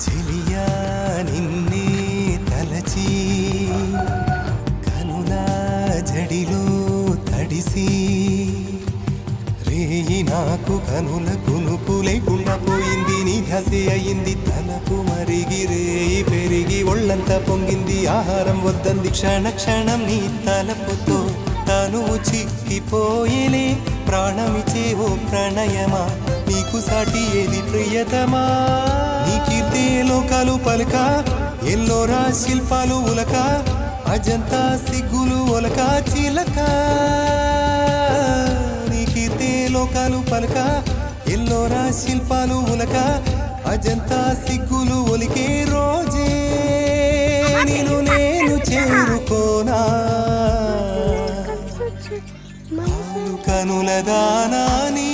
చెలియా నిన్నే తలచి కనుల జడిలో తడిసి రేయి నాకు కనుల కునుకు లేకుండా పోయింది నీ ధ్యాసే అయింది తలకు మరిగి రేయి పెరిగి ఒళ్ళంతా పొంగింది ఆహారం వద్దంది క్షణ క్షణం నీ తలపుతో తనువు చిక్కిపోయేలే ప్రాణమిచే ఓ ప్రణయమా నీకు సాటి ఏది ప్రియతమా నీ కీర్తే లోకాలు పలక ఎల్లోరా శిల్పాలు ఉలక అజంతా సిగ్గులు ఒలక చిలక నీ కీర్తే లోకాలు పలక ఎల్లోరా శిల్పాలు ఉలక అజంతా సిగ్గులు ఒలికే రోజే నేను నేను చేరుకోనా కనుల దానా నీ